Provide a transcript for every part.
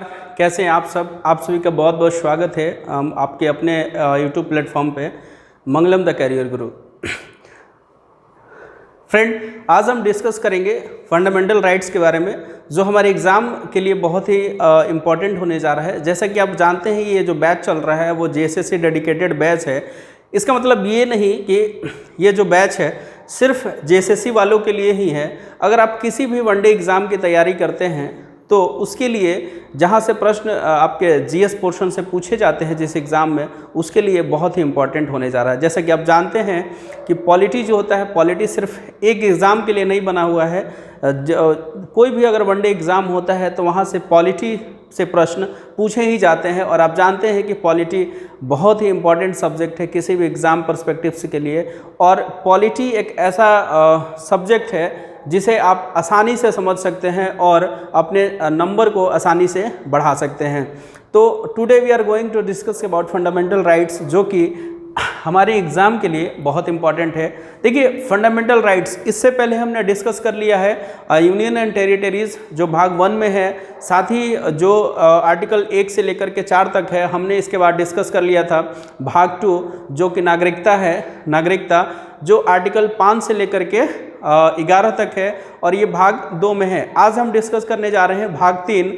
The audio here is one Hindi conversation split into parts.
कैसे हैं आप सब। आप सभी का बहुत बहुत स्वागत है आपके अपने YouTube प्लेटफॉर्म पे मंगलम द कैरियर गुरु। फ्रेंड, आज हम डिस्कस करेंगे फंडामेंटल राइट्स के बारे में, जो हमारे एग्ज़ाम के लिए बहुत ही इम्पॉर्टेंट होने जा रहा है। जैसा कि आप जानते हैं, ये जो बैच चल रहा है वो JSSC डेडिकेटेड बैच है। इसका मतलब ये नहीं कि ये जो बैच है सिर्फ JSSC वालों के लिए ही है। अगर आप किसी भी वनडे एग्ज़ाम की तैयारी करते हैं तो उसके लिए जहाँ से प्रश्न आपके GS पोर्शन से पूछे जाते हैं जिस एग्ज़ाम में, उसके लिए बहुत ही इम्पॉर्टेंट होने जा रहा है। जैसा कि आप जानते हैं कि पॉलिटी जो होता है, पॉलिटी सिर्फ एक एग्ज़ाम के लिए नहीं बना हुआ है। कोई भी अगर वनडे एग्ज़ाम होता है तो वहाँ से पॉलिटी से प्रश्न पूछे ही जाते हैं। और आप जानते हैं कि पॉलिटी बहुत ही इम्पॉर्टेंट सब्जेक्ट है किसी भी एग्ज़ाम पर्सपेक्टिव के लिए। और पॉलिटी एक ऐसा सब्जेक्ट है जिसे आप आसानी से समझ सकते हैं और अपने नंबर को आसानी से बढ़ा सकते हैं। तो today we are going to discuss about fundamental rights, जो कि हमारे एग्ज़ाम के लिए बहुत इंपॉर्टेंट है। देखिए, फंडामेंटल राइट्स इससे पहले हमने डिस्कस कर लिया है यूनियन एंड टेरिटरीज़, जो भाग 1 में है। साथ ही जो आर्टिकल 1 से लेकर के 4 तक है, हमने इसके बाद डिस्कस कर लिया था भाग 2, जो कि नागरिकता है, नागरिकता जो आर्टिकल 5 से लेकर के 11 तक है, और ये भाग 2 में है। आज हम डिस्कस करने जा रहे हैं भाग 3,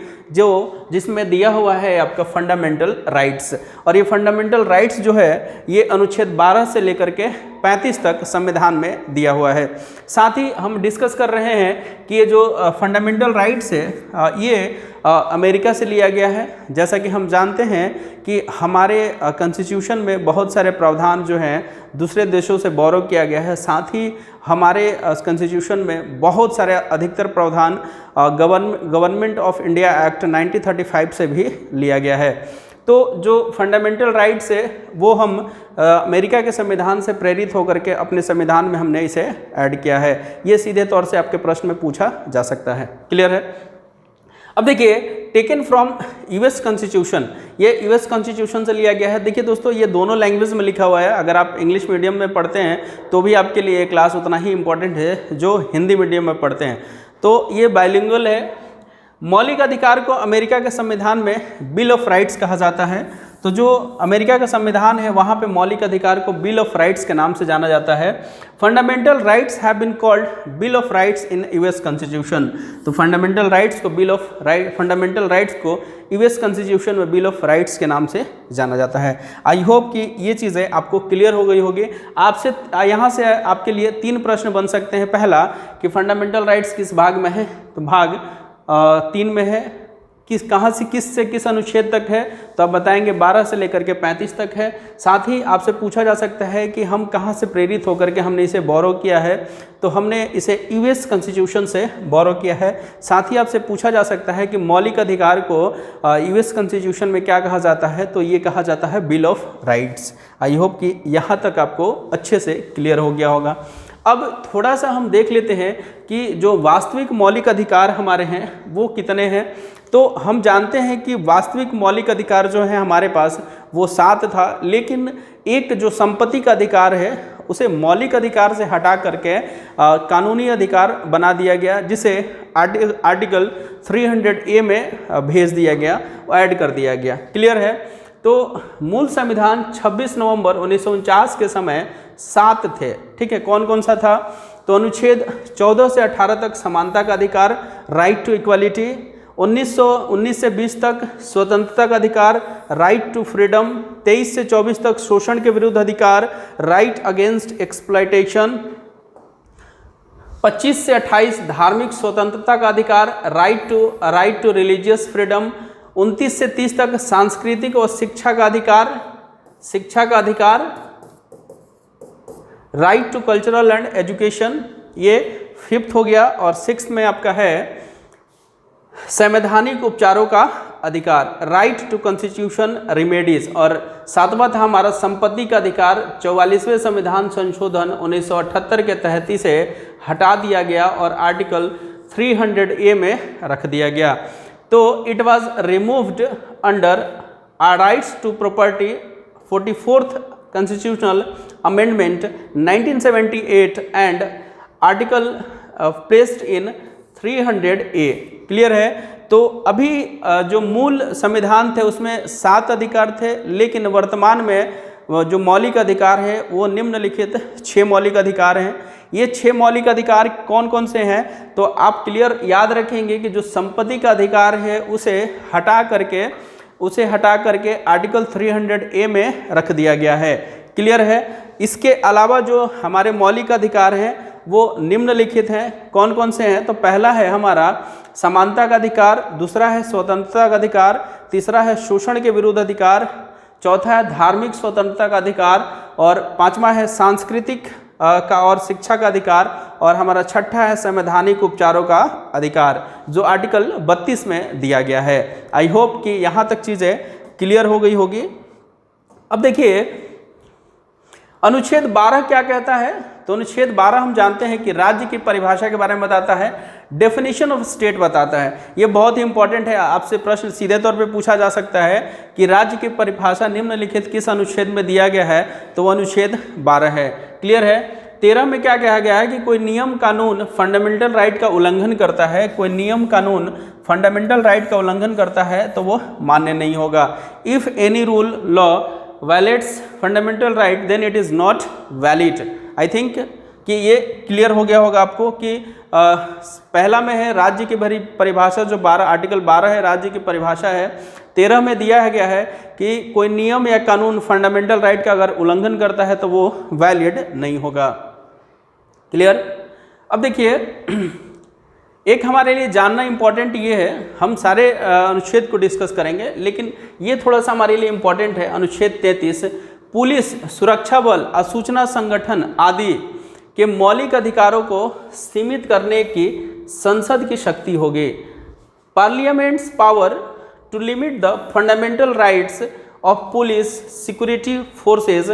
जिसमें दिया हुआ है आपका फंडामेंटल राइट्स। और ये फंडामेंटल राइट्स जो है ये अनुच्छेद 12 से लेकर के 35 तक संविधान में दिया हुआ है। साथ ही हम डिस्कस कर रहे हैं कि ये जो फंडामेंटल राइट्स है ये अमेरिका से लिया गया है। जैसा कि हम जानते हैं कि हमारे कॉन्स्टिट्यूशन में बहुत सारे प्रावधान जो हैं दूसरे देशों से बोरो किया गया है। साथ ही हमारे कॉन्स्टिट्यूशन में बहुत सारे अधिकतर प्रावधान गवर्नमेंट ऑफ इंडिया एक्ट 1935 से भी लिया गया है। तो जो फंडामेंटल राइट्स है वो हम अमेरिका के संविधान से प्रेरित होकर के अपने संविधान में हमने इसे ऐड किया है। ये सीधे तौर से आपके प्रश्न में पूछा जा सकता है। क्लियर है? अब देखिए, टेकन फ्रॉम US कॉन्स्टिट्यूशन, ये US कॉन्स्टिट्यूशन से लिया गया है। देखिए दोस्तों, ये दोनों लैंग्वेज में लिखा हुआ है। अगर आप इंग्लिश मीडियम में पढ़ते हैं तो भी आपके लिए ये क्लास उतना ही इम्पोर्टेंट है जो हिंदी मीडियम में पढ़ते हैं। तो ये बाइलिंगुअल है। मौलिक अधिकार को अमेरिका के संविधान में बिल ऑफ राइट्स कहा जाता है। तो जो अमेरिका का संविधान है वहाँ पे मौलिक अधिकार को बिल ऑफ राइट्स के नाम से जाना जाता है। Fundamental rights have been called bill of rights in US constitution. तो फंडामेंटल राइट्स को फंडामेंटल राइट्स को US कॉन्स्टिट्यूशन में बिल ऑफ राइट्स के नाम से जाना जाता है। आई होप कि ये चीज़ें आपको क्लियर हो गई होगी। आपसे यहाँ से आपके लिए 3 प्रश्न बन सकते हैं। पहला कि फंडामेंटल राइट्स किस भाग में है, तो भाग 3 में है। कहाँ से किस अनुच्छेद तक है, तो आप बताएंगे 12 से लेकर के 35 तक है। साथ ही आपसे पूछा जा सकता है कि हम कहाँ से प्रेरित होकर के हमने इसे बोरो किया है, तो हमने इसे US कॉन्स्टिट्यूशन से बोरो किया है। साथ ही आपसे पूछा जा सकता है कि मौलिक अधिकार को US कॉन्स्टिट्यूशन में क्या कहा जाता है, तो ये कहा जाता है bill of rights. I hope कि यहाँ तक आपको अच्छे से क्लियर हो गया होगा। अब थोड़ा सा हम देख लेते हैं कि जो वास्तविक मौलिक अधिकार हमारे हैं वो कितने हैं। तो हम जानते हैं कि वास्तविक मौलिक अधिकार जो है हमारे पास वो 7 था, लेकिन एक जो संपत्ति का अधिकार है उसे मौलिक अधिकार से हटा करके कानूनी अधिकार बना दिया गया, जिसे आर्टिकल 300A में भेज दिया गया, ऐड कर दिया गया। क्लियर है? तो मूल संविधान 26 नवंबर 1949 के समय 7 थे। ठीक है, कौन कौन सा था? तो अनुच्छेद 14 से 18 तक समानता का अधिकार, राइट टू इक्वालिटी। 1919 से 20 तक स्वतंत्रता का अधिकार, राइट टू फ्रीडम। 23 से 24 तक शोषण के विरुद्ध अधिकार, राइट अगेंस्ट एक्सप्लॉयटेशन। 25 से 28 धार्मिक स्वतंत्रता का अधिकार, राइट टू रिलीजियस फ्रीडम। 29 से 30 तक सांस्कृतिक और शिक्षा का अधिकार, right to cultural and education. ये 5th हो गया। और 6th में आपका है संवैधानिक उपचारों का अधिकार, राइट टू कॉन्स्टिट्यूशन रेमेडीज। और 7वां था हमारा संपत्ति का अधिकार। 44वें संविधान संशोधन 1978 के तहत इसे हटा दिया गया और आर्टिकल 300A में रख दिया गया। तो it was removed under rights to property 44th constitutional amendment 1978 and article placed in 300A। Clear है? तो अभी जो मूल संविधान थे उसमें 7 अधिकार थे, लेकिन वर्तमान में जो मौलिक अधिकार है वो निम्नलिखित 6 मौलिक अधिकार हैं। ये 6 मौलिक अधिकार कौन कौन से हैं, तो आप क्लियर याद रखेंगे कि जो संपत्ति का अधिकार है उसे हटा करके आर्टिकल 300A में रख दिया गया है। क्लियर है। इसके अलावा जो हमारे मौलिक अधिकार हैं वो निम्नलिखित हैं। कौन कौन से हैं, तो पहला है हमारा समानता का अधिकार, दूसरा है स्वतंत्रता का अधिकार, तीसरा है शोषण के विरुद्ध अधिकार, चौथा है धार्मिक स्वतंत्रता का अधिकार, और पांचवा है सांस्कृतिक का और शिक्षा का अधिकार, और हमारा छठा है संवैधानिक उपचारों का अधिकार, जो आर्टिकल 32 में दिया गया है। आई होप कि यहाँ तक चीज़ें क्लियर हो गई होगी। अब देखिए अनुच्छेद 12 क्या कहता है, तो अनुच्छेद 12 हम जानते हैं कि राज्य की परिभाषा के बारे में बताता है, डेफिनेशन ऑफ स्टेट बताता है। ये बहुत ही इंपॉर्टेंट है, आपसे प्रश्न सीधे तौर पे पूछा जा सकता है कि राज्य की परिभाषा निम्नलिखित किस अनुच्छेद में दिया गया है, तो वो अनुच्छेद 12 है। क्लियर है। 13 में क्या कहा गया है कि कोई नियम कानून फंडामेंटल राइट का उल्लंघन करता है, कोई नियम कानून फंडामेंटल राइट का उल्लंघन करता है तो वो मान्य नहीं होगा। If any rule law violates fundamental right then it is not valid. I think कि ये क्लियर हो गया होगा आपको कि पहला में है राज्य की परिभाषा, जो 12 आर्टिकल 12 है राज्य की परिभाषा है। 13 में दिया गया है कि कोई नियम या कानून फंडामेंटल राइट का अगर उल्लंघन करता है तो वो वैलिड नहीं होगा। क्लियर। अब देखिए एक हमारे लिए जानना इम्पॉर्टेंट ये है, हम सारे अनुच्छेद को डिस्कस करेंगे लेकिन ये थोड़ा सा हमारे लिए इम्पॉर्टेंट है। अनुच्छेद 33 पुलिस, सुरक्षा बल, असूचना संगठन आदि के मौलिक अधिकारों को सीमित करने की संसद की शक्ति होगी। Parliament's power to limit the fundamental rights of police, security forces,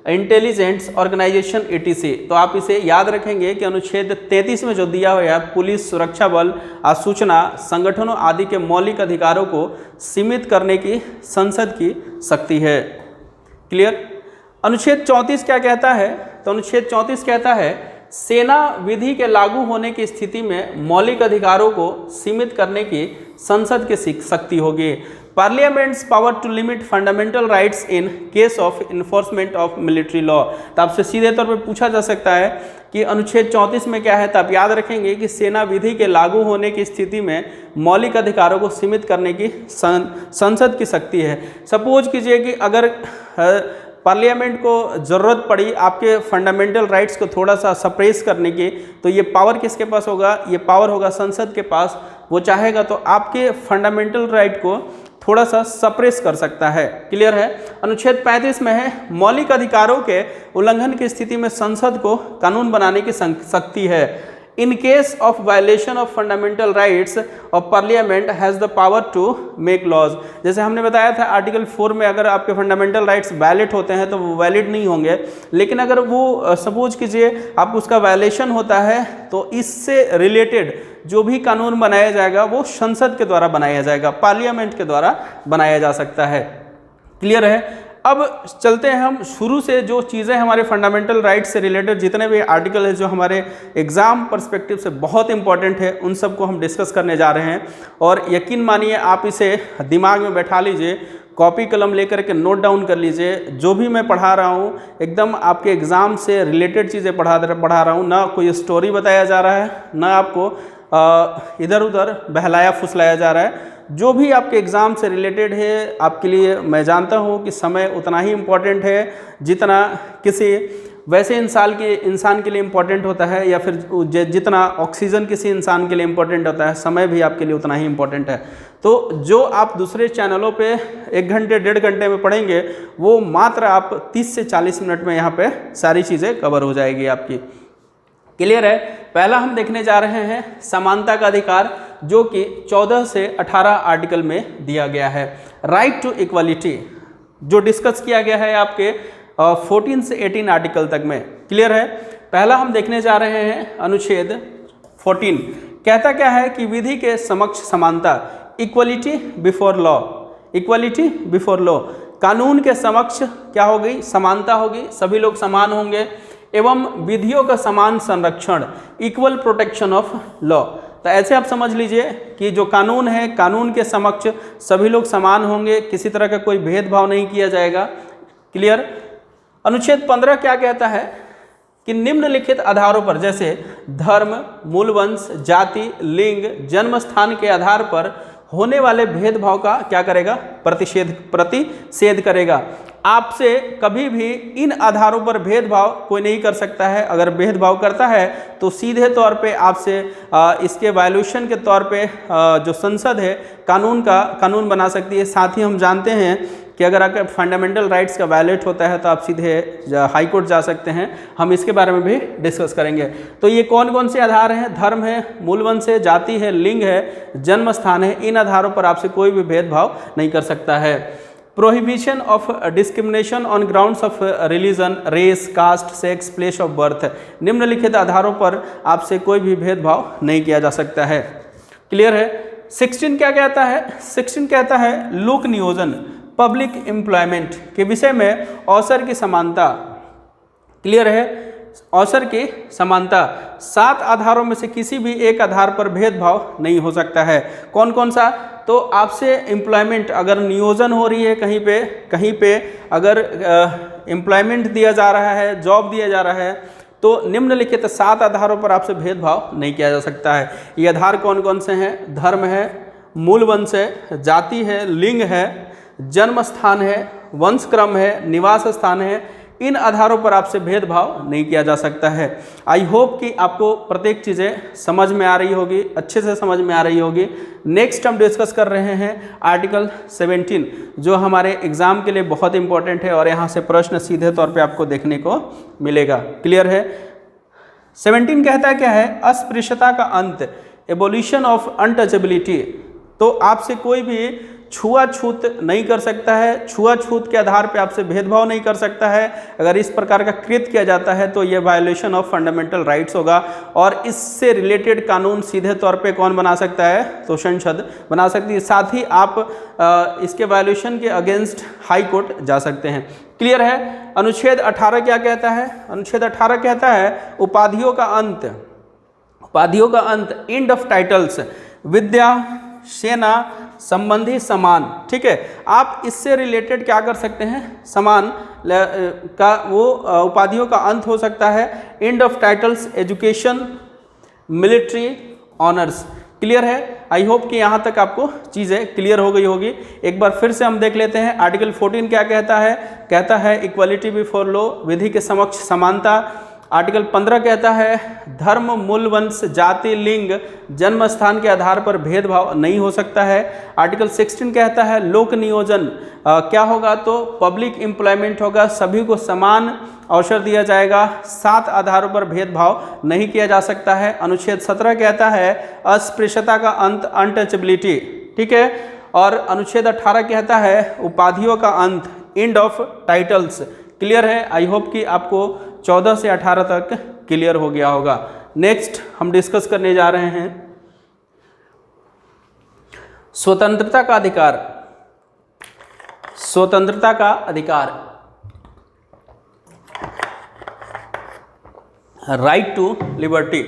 intelligence organisation etc। तो आप इसे याद रखेंगे कि अनुच्छेद 33 में जो दिया हुआ है पुलिस, सुरक्षा बल, असूचना संगठनों आदि के मौलिक अधिकारों को सीमित करने की संसद की शक्ति है। क्लियर। अनुच्छेद 34 क्या कहता है, तो अनुच्छेद 34 कहता है सेना विधि के लागू होने की स्थिति में मौलिक अधिकारों को सीमित करने की संसद की शक्ति होगी। Parliament's power to limit fundamental rights in case of enforcement of military law. तो आपसे सीधे तौर पर पूछा जा सकता है कि अनुच्छेद 34 में क्या है, तो आप याद रखेंगे कि सेना विधि के लागू होने की स्थिति में मौलिक अधिकारों को सीमित करने की संसद की शक्ति है। सपोज कीजिए कि अगर पार्लियामेंट को ज़रूरत पड़ी आपके फंडामेंटल राइट्स को थोड़ा सा सप्रेस करने की, तो ये पावर किसके पास होगा, ये पावर होगा संसद के पास। वो चाहेगा तो आपके फंडामेंटल राइट को थोड़ा सा सप्रेस कर सकता है। क्लियर है। अनुच्छेद 35 में है मौलिक अधिकारों के उल्लंघन की स्थिति में संसद को कानून बनाने की शक्ति है। In case of violation of fundamental rights of parliament has the power to make laws. जैसे हमने बताया था आर्टिकल 4 में अगर आपके फंडामेंटल राइट्स वैलिड होते हैं तो वो वैलिड नहीं होंगे, लेकिन अगर वो सपोज कीजिए आप उसका वायलेशन होता है तो इससे रिलेटेड जो भी कानून बनाया जाएगा वो संसद के द्वारा बनाया जाएगा, पार्लियामेंट के द्वारा बनाया जा सकता है। क्लियर है। अब चलते हैं हम शुरू से जो चीज़ें हमारे फंडामेंटल राइट्स से रिलेटेड जितने भी आर्टिकल है जो हमारे एग्ज़ाम पर्सपेक्टिव से बहुत इंपॉर्टेंट है उन सबको हम डिस्कस करने जा रहे हैं। और यकीन मानिए आप इसे दिमाग में बैठा लीजिए, कॉपी कलम लेकर के नोट डाउन कर लीजिए। जो भी मैं पढ़ा रहा हूँ एकदम आपके एग्ज़ाम से रिलेटेड चीज़ें पढ़ा रहा हूँ, ना कोई स्टोरी बताया जा रहा है, ना आपको इधर उधर बहलाया फुसलाया जा रहा है। जो भी आपके एग्ज़ाम से रिलेटेड है आपके लिए मैं जानता हूँ कि समय उतना ही इम्पोर्टेंट है जितना किसी वैसे इंसान के लिए इम्पोर्टेंट होता है, या फिर जितना ऑक्सीजन किसी इंसान के लिए इम्पोर्टेंट होता है, समय भी आपके लिए उतना ही इम्पोर्टेंट है। तो जो आप दूसरे चैनलों पे 1 घंटे 1.5 घंटे में पढ़ेंगे वो मात्र आप 30 से 40 मिनट में यहाँ पे सारी चीज़ें कवर हो जाएगी आपकी। क्लियर है। पहला हम देखने जा रहे हैं समानता का अधिकार, जो कि 14 से 18 आर्टिकल में दिया गया है। राइट टू इक्वालिटी जो डिस्कस किया गया है आपके 14 से 18 आर्टिकल तक में। क्लियर है। पहला हम देखने जा रहे हैं अनुच्छेद 14 कहता क्या है कि विधि के समक्ष समानता, equality before law. Equality before law, कानून के समक्ष क्या होगी, समानता होगी, सभी लोग समान होंगे, एवं विधियों का समान संरक्षण, इक्वल प्रोटेक्शन ऑफ लॉ। तो ऐसे आप समझ लीजिए कि जो कानून है, कानून के समक्ष सभी लोग समान होंगे, किसी तरह का कोई भेदभाव नहीं किया जाएगा। क्लियर। अनुच्छेद 15 क्या कहता है कि निम्नलिखित आधारों पर, जैसे धर्म, मूल वंश, जाति, लिंग, जन्म स्थान के आधार पर होने वाले भेदभाव का क्या करेगा, प्रतिषेध करेगा। आपसे कभी भी इन आधारों पर भेदभाव कोई नहीं कर सकता है। अगर भेदभाव करता है तो सीधे तौर पे आपसे इसके वायलेशन के तौर पे जो संसद है कानून बना सकती है। साथ ही हम जानते हैं कि अगर आपके फंडामेंटल राइट्स का वायलेट होता है तो आप सीधे हाई कोर्ट जा सकते हैं। हम इसके बारे में भी डिस्कस करेंगे। तो ये कौन कौन से आधार हैं? धर्म है, मूल वंश है, जाति है, लिंग है, जन्म स्थान है। इन आधारों पर आपसे कोई भी भेदभाव नहीं कर सकता है। Prohibition of discrimination on grounds of religion, race, caste, sex, place of birth. निम्नलिखित आधारों पर आपसे कोई भी भेदभाव नहीं किया जा सकता है। क्लियर है। 16 क्या कहता है? 16 कहता है लोक नियोजन, पब्लिक एम्प्लॉयमेंट के विषय में अवसर की समानता। क्लियर है। अवसर की समानता। 7 आधारों में से किसी भी एक आधार पर भेदभाव नहीं हो सकता है। कौन कौन सा? तो आपसे एम्प्लॉयमेंट, अगर नियोजन हो रही है कहीं पे अगर एम्प्लॉयमेंट दिया जा रहा है, जॉब दिया जा रहा है, तो निम्नलिखित 7 आधारों पर आपसे भेदभाव नहीं किया जा सकता है। ये आधार कौन कौन से हैं? धर्म है, मूल वंश है, जाति है, लिंग है, जन्म स्थान है, वंश क्रम है, निवास स्थान है। इन आधारों पर आपसे भेदभाव नहीं किया जा सकता है। आई होप कि आपको प्रत्येक चीज़ें समझ में आ रही होगी, अच्छे से समझ में आ रही होगी। नेक्स्ट हम डिस्कस कर रहे हैं आर्टिकल 17, जो हमारे एग्जाम के लिए बहुत इंपॉर्टेंट है और यहाँ से प्रश्न सीधे तौर पे आपको देखने को मिलेगा। क्लियर है। 17 कहता है क्या है? अस्पृश्यता का अंत, एबोलिशन ऑफ अनटचेबिलिटी। तो आपसे कोई भी छुआछूत नहीं कर सकता है, छुआछूत के आधार पे आपसे भेदभाव नहीं कर सकता है। अगर इस प्रकार का कृत्य किया जाता है तो ये वायलेशन ऑफ फंडामेंटल राइट्स होगा और इससे रिलेटेड कानून सीधे तौर पे कौन बना सकता है? तो संसद बना सकती है। साथ ही आप इसके वायलेशन के अगेंस्ट हाई कोर्ट जा सकते हैं। क्लियर है। अनुच्छेद 18 क्या कहता है? अनुच्छेद 18 कहता है उपाधियों का अंत, उपाधियों का अंत, एंड ऑफ टाइटल्स, विद्या, सेना संबंधी समान। ठीक है। आप इससे रिलेटेड क्या कर सकते हैं? समान का वो उपाधियों का अंत हो सकता है। End of titles, education, military, honours. Clear है। आई होप कि यहाँ तक आपको चीज़ें क्लियर हो गई होगी। एक बार फिर से हम देख लेते हैं आर्टिकल 14 क्या कहता है? कहता है इक्वलिटी बिफोर लॉ, विधि के समक्ष समानता। आर्टिकल 15 कहता है धर्म, मूल वंश, जाति, लिंग, जन्म स्थान के आधार पर भेदभाव नहीं हो सकता है। आर्टिकल 16 कहता है लोक नियोजन क्या होगा? तो पब्लिक एम्प्लॉयमेंट होगा, सभी को समान अवसर दिया जाएगा, 7 आधारों पर भेदभाव नहीं किया जा सकता है। अनुच्छेद 17 कहता है अस्पृश्यता का अंत, अनटचेबिलिटी। ठीक है। और अनुच्छेद 18 कहता है उपाधियों का अंत, एंड ऑफ टाइटल्स। क्लियर है। आई होप कि आपको 14 से 18 तक क्लियर हो गया होगा। नेक्स्ट हम डिस्कस करने जा रहे हैं स्वतंत्रता का अधिकार। स्वतंत्रता का अधिकार, राइट टू लिबर्टी।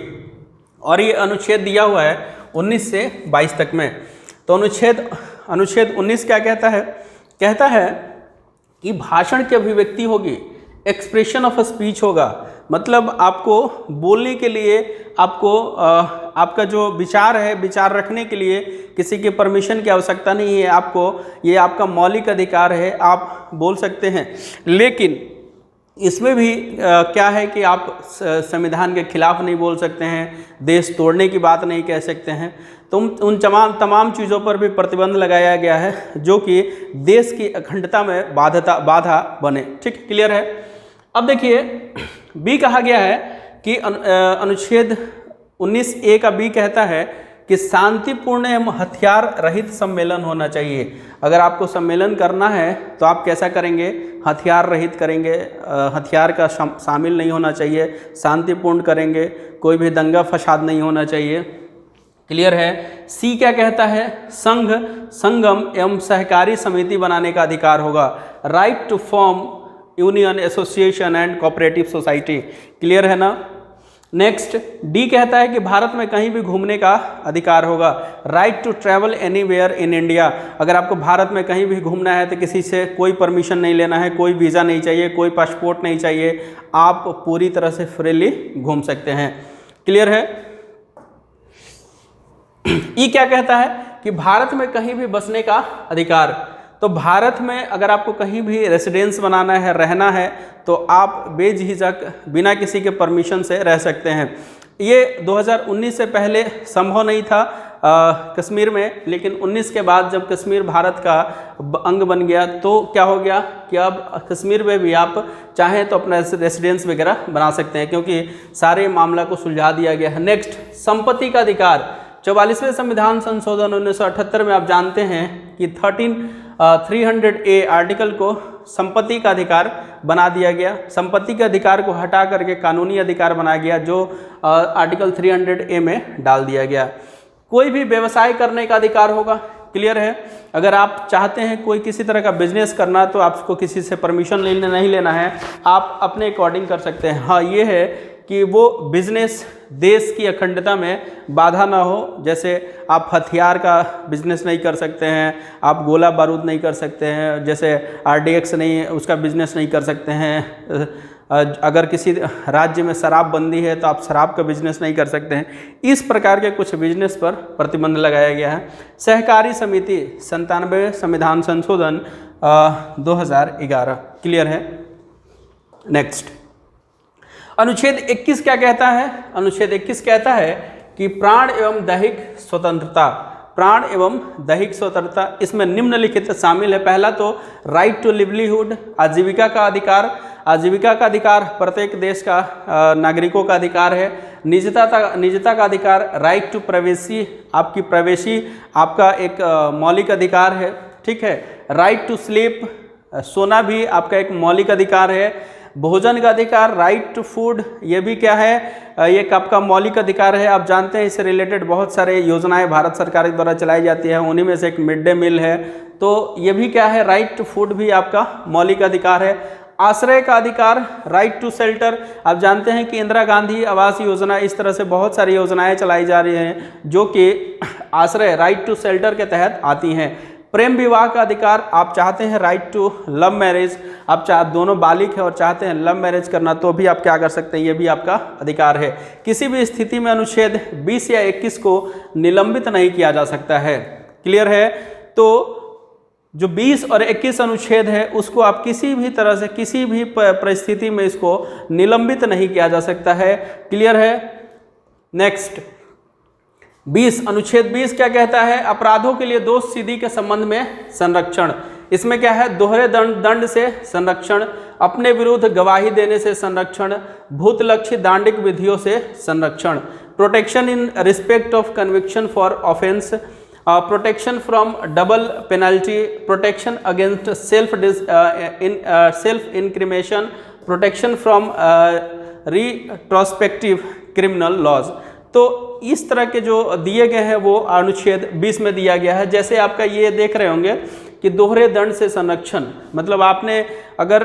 और ये अनुच्छेद दिया हुआ है 19 से 22 तक में। तो अनुच्छेद 19 क्या कहता है? कहता है कि भाषण की अभिव्यक्ति होगी, एक्सप्रेशन ऑफ स्पीच होगा। मतलब आपको बोलने के लिए, आपको आपका जो विचार है, विचार रखने के लिए किसी की परमिशन की आवश्यकता नहीं है। आपको, ये आपका मौलिक अधिकार है, आप बोल सकते हैं। लेकिन इसमें भी क्या है कि आप संविधान के खिलाफ नहीं बोल सकते हैं, देश तोड़ने की बात नहीं कह सकते हैं। तो उन तमाम चीज़ों पर भी प्रतिबंध लगाया गया है जो कि देश की अखंडता में बाधा बने। ठीक, क्लियर है। अब देखिए बी कहा गया है कि अनुच्छेद 19A का बी कहता है कि शांतिपूर्ण एवं हथियार रहित सम्मेलन होना चाहिए। अगर आपको सम्मेलन करना है तो आप कैसा करेंगे? हथियार रहित करेंगे, हथियार का शामिल नहीं होना चाहिए, शांतिपूर्ण करेंगे, कोई भी दंगा फसाद नहीं होना चाहिए। क्लियर है। सी क्या कहता है? संघ, संगम एवं सहकारी समिति बनाने का अधिकार होगा, right to form union, association and cooperative society. Clear है ना। नेक्स्ट डी कहता है कि भारत में कहीं भी घूमने का अधिकार होगा, right to travel anywhere in India. अगर आपको भारत में कहीं भी घूमना है तो किसी से कोई परमिशन नहीं लेना है, कोई वीज़ा नहीं चाहिए, कोई पासपोर्ट नहीं चाहिए, आप पूरी तरह से फ्रीली घूम सकते हैं। क्लियर है। ई क्या कहता है कि भारत में कहीं भी बसने का अधिकार। तो भारत में अगर आपको कहीं भी रेसिडेंस बनाना है, रहना है, तो आप बेझिझक बिना किसी के परमिशन से रह सकते हैं। ये 2019 से पहले संभव नहीं था कश्मीर में, लेकिन 19 के बाद जब कश्मीर भारत का अंग बन गया तो क्या हो गया कि अब कश्मीर में भी आप चाहें तो अपना रेसिडेंस वगैरह बना सकते हैं, क्योंकि सारे मामला को सुलझा दिया गया है। नेक्स्ट, संपत्ति का अधिकार। 44वें संविधान संशोधन 1978 में आप जानते हैं कि 300A आर्टिकल को संपत्ति का अधिकार बना दिया गया। संपत्ति के अधिकार को हटा करके कानूनी अधिकार बनाया गया, जो आर्टिकल 300A में डाल दिया गया। कोई भी व्यवसाय करने का अधिकार होगा। क्लियर है। अगर आप चाहते हैं कोई किसी तरह का बिजनेस करना, तो आपको किसी से परमिशन नहीं लेना है, आप अपने अकॉर्डिंग कर सकते हैं। हाँ, ये है कि वो बिजनेस देश की अखंडता में बाधा ना हो। जैसे आप हथियार का बिजनेस नहीं कर सकते हैं, आप गोला बारूद नहीं कर सकते हैं, जैसे RDX नहीं, उसका बिजनेस नहीं कर सकते हैं। अगर किसी राज्य में शराबबंदी है तो आप शराब का बिजनेस नहीं कर सकते हैं। इस प्रकार के कुछ बिजनेस पर प्रतिबंध लगाया गया है। सहकारी समिति 97वें संविधान संशोधन 2011। क्लियर है। नेक्स्ट, अनुच्छेद 21 क्या कहता है? अनुच्छेद 21 कहता है कि प्राण एवं दैहिक स्वतंत्रता, प्राण एवं दैहिक स्वतंत्रता, इसमें निम्नलिखित शामिल है। पहला तो राइट टू लिवलीहुड, आजीविका का अधिकार। आजीविका का अधिकार प्रत्येक देश का नागरिकों का अधिकार है। निजता का अधिकार, राइट टू प्राइवेसी, आपकी प्राइवेसी आपका एक मौलिक अधिकार है। ठीक है। राइट टू स्लीप, सोना भी आपका एक मौलिक अधिकार है। भोजन का अधिकार, राइट टू फूड, ये भी क्या है, ये आपका मौलिक अधिकार है। आप जानते हैं इससे रिलेटेड बहुत सारे योजनाएं भारत सरकार द्वारा चलाई जाती है, उन्हीं में से एक मिड डे मील है, तो ये भी क्या है, राइट टू फूड भी आपका मौलिक अधिकार है। आश्रय का अधिकार, राइट टू शेल्टर, आप जानते हैं कि इंदिरा गांधी आवास योजना, इस तरह से बहुत सारी योजनाएं चलाई जा रही हैं जो कि आश्रय, राइट टू शेल्टर के तहत आती हैं। प्रेम विवाह का अधिकार, आप चाहते हैं राइट टू लव मैरिज, आप दोनों बालिग हैं और चाहते हैं लव मैरिज करना, तो भी आप क्या कर सकते हैं, ये भी आपका अधिकार है। किसी भी स्थिति में अनुच्छेद 20 या 21 को निलंबित नहीं किया जा सकता है। क्लियर है। तो जो 20 और 21 अनुच्छेद है उसको आप किसी भी तरह से, किसी भी परिस्थिति में इसको निलंबित नहीं किया जा सकता है। क्लियर है। नेक्स्ट, 20 अनुच्छेद 20 क्या कहता है? अपराधों के लिए दोष सिद्धि के संबंध में संरक्षण। इसमें क्या है, दोहरे दंड से संरक्षण, अपने विरुद्ध गवाही देने से संरक्षण, भूतलक्षी दांडिक विधियों से संरक्षण, protection in respect of conviction for offence, protection from double penalty, protection against self incrimination, protection from retrospective criminal laws. तो इस तरह के जो दिए गए हैं वो अनुच्छेद 20 में दिया गया है। जैसे आपका ये देख रहे होंगे कि दोहरे दंड से संरक्षण, मतलब आपने अगर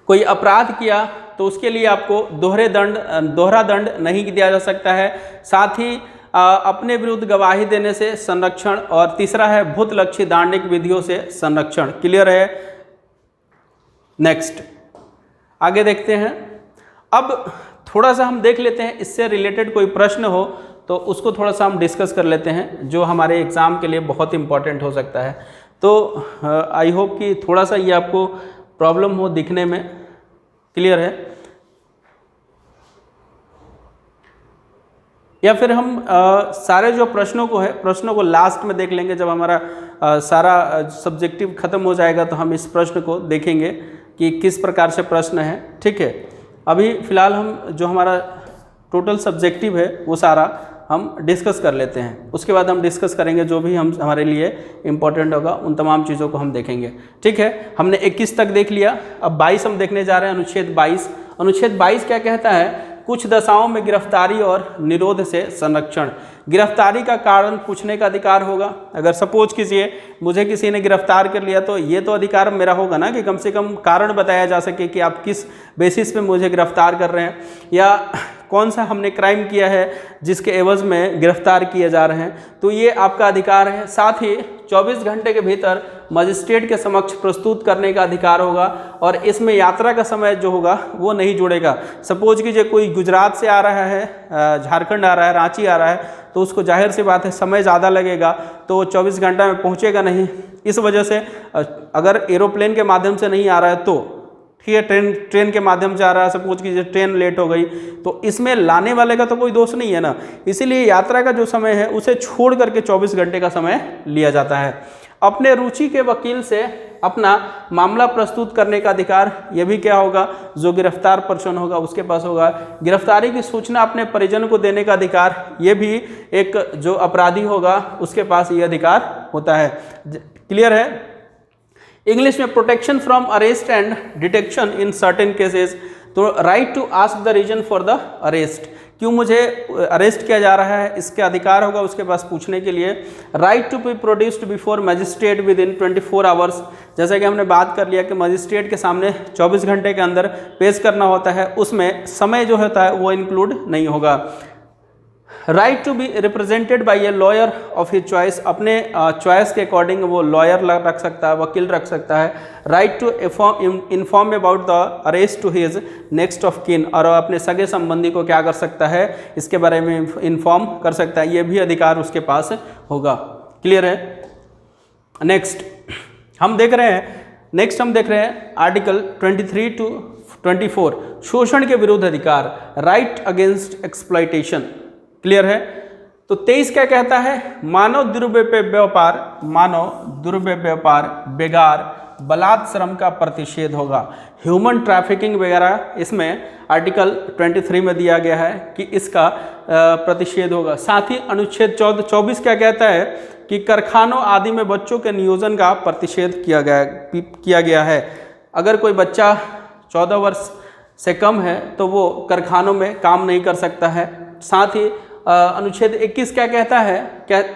कोई अपराध किया तो उसके लिए आपको दोहरा दंड नहीं दिया जा सकता है। साथ ही अपने विरुद्ध गवाही देने से संरक्षण, और तीसरा है भूतलक्षी दांडिक विधियों से संरक्षण। क्लियर है। नेक्स्ट, आगे देखते हैं। अब थोड़ा सा हम देख लेते हैं, इससे रिलेटेड कोई प्रश्न हो तो उसको थोड़ा सा हम डिस्कस कर लेते हैं, जो हमारे एग्ज़ाम के लिए बहुत इंपॉर्टेंट हो सकता है। तो आई होप कि थोड़ा सा ये आपको प्रॉब्लम हो दिखने में। क्लियर है। या फिर हम सारे जो प्रश्नों को लास्ट में देख लेंगे, जब हमारा सारा सब्जेक्टिव ख़त्म हो जाएगा तो हम इस प्रश्न को देखेंगे कि किस प्रकार से प्रश्न है। ठीक है। अभी फ़िलहाल हम जो हमारा टोटल सब्जेक्टिव है वो सारा हम डिस्कस कर लेते हैं, उसके बाद हम डिस्कस करेंगे जो भी हमारे लिए इम्पोर्टेंट होगा, उन तमाम चीज़ों को हम देखेंगे। ठीक है। हमने 21 तक देख लिया, अब 22 हम देखने जा रहे हैं, अनुच्छेद 22। अनुच्छेद 22 क्या कहता है? कुछ दशाओं में गिरफ्तारी और निरोध से संरक्षण। गिरफ्तारी का कारण पूछने का अधिकार होगा। अगर सपोज कीजिए मुझे किसी ने गिरफ्तार कर लिया तो ये तो अधिकार मेरा होगा ना कि कम से कम कारण बताया जा सके कि आप किस बेसिस पे मुझे गिरफ्तार कर रहे हैं, या कौन सा हमने क्राइम किया है जिसके एवज में गिरफ्तार किए जा रहे हैं, तो ये आपका अधिकार है। साथ ही 24 घंटे के भीतर मजिस्ट्रेट के समक्ष प्रस्तुत करने का अधिकार होगा, और इसमें यात्रा का समय जो होगा वो नहीं जुड़ेगा। सपोज कीजिए कोई गुजरात से आ रहा है, झारखंड आ रहा है, रांची आ रहा है, तो उसको जाहिर सी बात है समय ज़्यादा लगेगा, तो 24 घंटा में पहुँचेगा नहीं। इस वजह से अगर एरोप्लेन के माध्यम से नहीं आ रहा है तो ठीक है, ट्रेन के माध्यम से आ रहा है, सपोज कीजिए ट्रेन लेट हो गई, तो इसमें लाने वाले का तो कोई दोष नहीं है ना। इसीलिए यात्रा का जो समय है उसे छोड़ करके 24 घंटे का समय लिया जाता है। अपने रुचि के वकील से अपना मामला प्रस्तुत करने का अधिकार, ये भी क्या होगा, जो गिरफ्तार पर्सन होगा उसके पास होगा। गिरफ्तारी की सूचना अपने परिजन को देने का अधिकार, ये भी एक जो अपराधी होगा उसके पास ये अधिकार होता है। क्लियर है। इंग्लिश में protection from arrest and detection in certain cases, तो right to ask the reason for the arrest, क्यों मुझे अरेस्ट किया जा रहा है इसके अधिकार होगा उसके पास पूछने के लिए। Right to be produced before magistrate within 24 hours, जैसा कि हमने बात कर लिया कि मजिस्ट्रेट के सामने 24 घंटे के अंदर पेश करना होता है, उसमें समय जो होता है वो इंक्लूड नहीं होगा। Right to be represented by a lawyer of his choice, अपने चॉइस के अकॉर्डिंग वो लॉयर रख सकता है, वकील रख सकता है। Right to inform about the arrest to his next of kin, और अपने सगे संबंधी को क्या कर सकता है, इसके बारे में इन्फॉर्म कर सकता है, ये भी अधिकार उसके पास होगा। क्लियर है। नेक्स्ट हम देख रहे हैं आर्टिकल 23 टू 24, शोषण के विरुद्ध अधिकार, राइट अगेंस्ट एक्सप्लॉयटेशन। क्लियर है। तो 23 क्या कहता है, मानव दुर्व्यवहार, बेगार, बलात् श्रम का प्रतिषेध होगा, ह्यूमन ट्रैफिकिंग वगैरह इसमें आर्टिकल 23 में दिया गया है कि इसका प्रतिषेध होगा। साथ ही अनुच्छेद 24 क्या कहता है कि कारखानों आदि में बच्चों के नियोजन का प्रतिषेध किया गया है। अगर कोई बच्चा 14 वर्ष से कम है तो वो कारखानों में काम नहीं कर सकता है। साथ ही अनुच्छेद 21 क्या कहता है,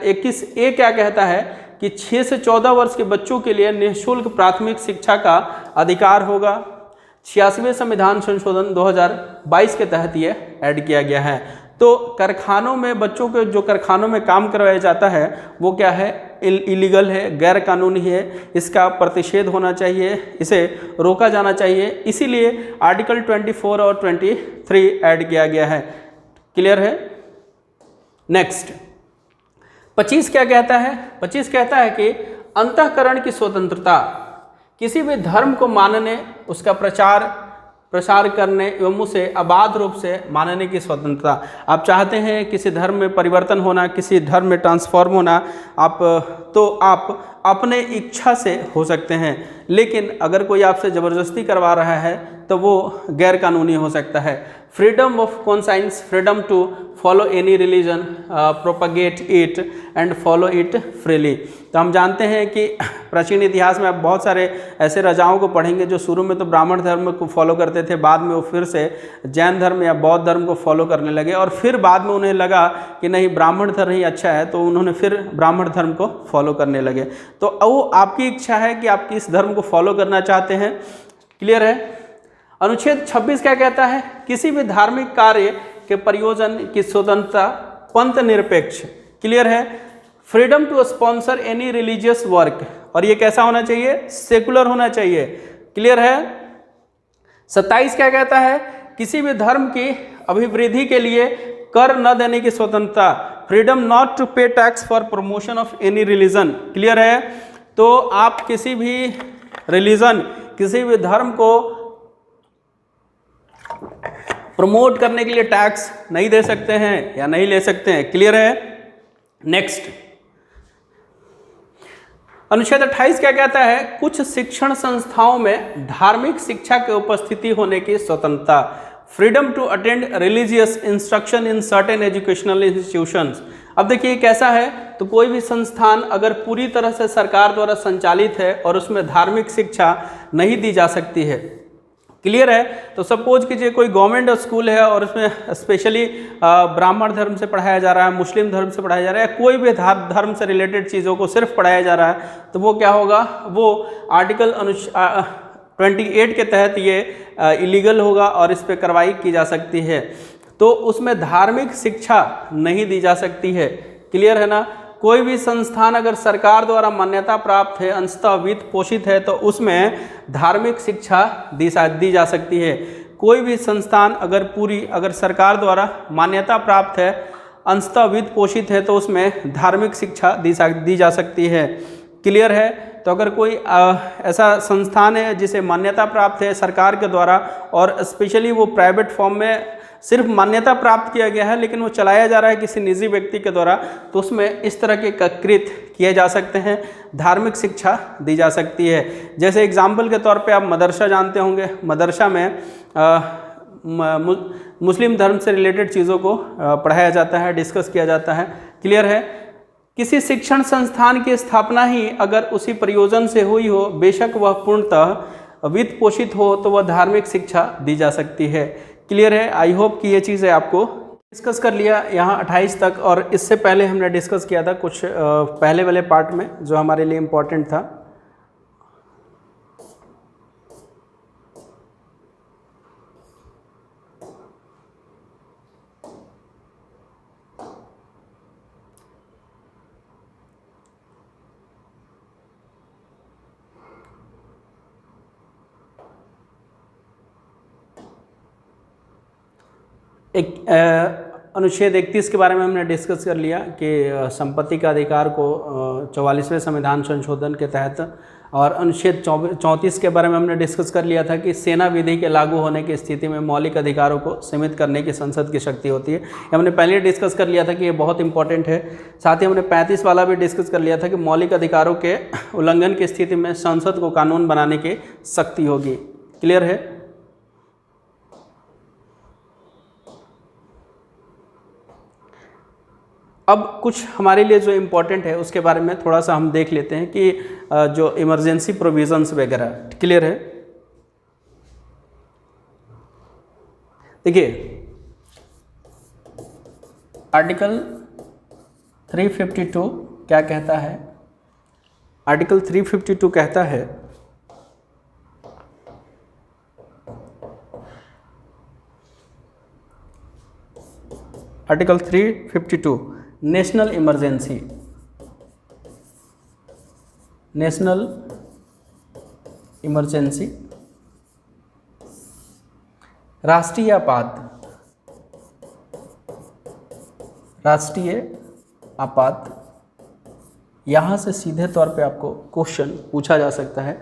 21A क्या कहता है कि 6 से 14 वर्ष के बच्चों के लिए निःशुल्क प्राथमिक शिक्षा का अधिकार होगा। 86वें संविधान संशोधन 2022 के तहत ये ऐड किया गया है। तो कारखानों में बच्चों के जो कारखानों में काम करवाया जाता है वो क्या है, इलीगल है, गैर कानूनी है, इसका प्रतिषेध होना चाहिए, इसे रोका जाना चाहिए। इसीलिए आर्टिकल 24 और 23 ऐड किया गया है। क्लियर है। नेक्स्ट 25 क्या कहता है, 25 कहता है कि अंतःकरण की स्वतंत्रता, किसी भी धर्म को मानने, उसका प्रसार करने एवं उसे अबाध रूप से मानने की स्वतंत्रता। आप चाहते हैं किसी धर्म में परिवर्तन होना, किसी धर्म में ट्रांसफॉर्म होना, आप अपने इच्छा से हो सकते हैं, लेकिन अगर कोई आपसे ज़बरदस्ती करवा रहा है तो वो गैर कानूनी हो सकता है। Freedom of conscience, freedom to follow any religion, propagate it and follow it freely. तो हम जानते हैं कि प्राचीन इतिहास में आप बहुत सारे ऐसे राजाओं को पढ़ेंगे जो शुरू में तो ब्राह्मण धर्म को फॉलो करते थे, बाद में वो फिर से जैन धर्म या बौद्ध धर्म को फॉलो करने लगे, और फिर बाद में उन्हें लगा कि नहीं ब्राह्मण धर्म ही अच्छा है, तो उन्होंने फिर ब्राह्मण धर्म को फॉलो करने लगे। तो वो आपकी इच्छा है कि आप किस धर्म को फॉलो करना चाहते हैं। क्लियर है। अनुच्छेद 26 क्या कहता है, किसी भी धार्मिक कार्य के प्रयोजन की स्वतंत्रता, पंथ निरपेक्ष। क्लियर है। Freedom to sponsor any religious work, और ये कैसा होना चाहिए, सेकुलर होना चाहिए। क्लियर है। 27 क्या कहता है, किसी भी धर्म की अभिवृद्धि के लिए कर न देने की स्वतंत्रता, फ्रीडम नॉट टू पे tax for promotion of any religion. Clear है। तो आप किसी भी रिलीजन, किसी भी धर्म को प्रमोट करने के लिए टैक्स नहीं दे सकते हैं या नहीं ले सकते हैं। क्लियर है। नेक्स्ट अनुच्छेद 28 क्या कहता है, कुछ शिक्षण संस्थाओं में धार्मिक शिक्षा की उपस्थिति होने की स्वतंत्रता, freedom to attend religious instruction in certain educational institutions. अब देखिए कैसा है, तो कोई भी संस्थान अगर पूरी तरह से सरकार द्वारा संचालित है और उसमें धार्मिक शिक्षा नहीं दी जा सकती है क्लियर है। तो सपोज कीजिए कोई गवर्नमेंट स्कूल है और उसमें स्पेशली ब्राह्मण धर्म से पढ़ाया जा रहा है, मुस्लिम धर्म से पढ़ाया जा रहा है, कोई भी धर्म से रिलेटेड चीज़ों को सिर्फ पढ़ाया जा रहा है, तो वो क्या होगा, वो आर्टिकल 28 के तहत ये इलीगल होगा और इस पर कार्रवाई की जा सकती है। तो उसमें धार्मिक शिक्षा नहीं दी जा सकती है। क्लियर है ना। कोई भी संस्थान अगर सरकार द्वारा मान्यता प्राप्त है, अंशतः वित्त पोषित है, तो उसमें धार्मिक शिक्षा दी जा सकती है। कोई भी संस्थान अगर सरकार द्वारा मान्यता प्राप्त है, अंशतः वित्त पोषित है, तो उसमें धार्मिक शिक्षा दी जा सकती है। क्लियर है। तो अगर कोई ऐसा संस्थान है जिसे मान्यता प्राप्त है सरकार के द्वारा और स्पेशली वो प्राइवेट फॉर्म में सिर्फ मान्यता प्राप्त किया गया है लेकिन वो चलाया जा रहा है किसी निजी व्यक्ति के द्वारा, तो उसमें इस तरह के कृत किए जा सकते हैं, धार्मिक शिक्षा दी जा सकती है। जैसे एग्जाम्पल के तौर पे आप मदरसा जानते होंगे, मदरसा में मुस्लिम धर्म से रिलेटेड चीज़ों को पढ़ाया जाता है, डिस्कस किया जाता है। क्लियर है। किसी शिक्षण संस्थान की स्थापना ही अगर उसी प्रयोजन से हुई हो, बेशक वह पूर्णतः वित्त पोषित हो, तो वह धार्मिक शिक्षा दी जा सकती है। क्लियर है। आई होप कि ये चीज़ें आपको डिस्कस कर लिया यहाँ 28 तक, और इससे पहले हमने डिस्कस किया था कुछ पहले वाले पार्ट में जो हमारे लिए इम्पोर्टेंट था। अनुच्छेद 31 के बारे में हमने डिस्कस कर लिया कि संपत्ति का अधिकार को 44वें संविधान संशोधन के तहत, और अनुच्छेद 34 के बारे में हमने डिस्कस कर लिया था कि सेना विधि के लागू होने की स्थिति में मौलिक अधिकारों को सीमित करने की संसद की शक्ति होती है। हमने पहले डिस्कस कर लिया था कि ये बहुत इंपॉर्टेंट है। साथ ही हमने 35 वाला भी डिस्कस कर लिया था कि मौलिक अधिकारों के उल्लंघन की स्थिति में संसद को कानून बनाने की शक्ति होगी। क्लियर है। अब कुछ हमारे लिए जो इम्पोर्टेंट है उसके बारे में थोड़ा सा हम देख लेते हैं कि जो इमरजेंसी प्रोविजंस वगैरह। क्लियर है। देखिए आर्टिकल 352 क्या कहता है। आर्टिकल 352 कहता है article 352 national emergency, national emergency, राष्ट्रीय आपात, राष्ट्रीय आपात, यहाँ से सीधे तौर पे आपको क्वेश्चन पूछा जा सकता है।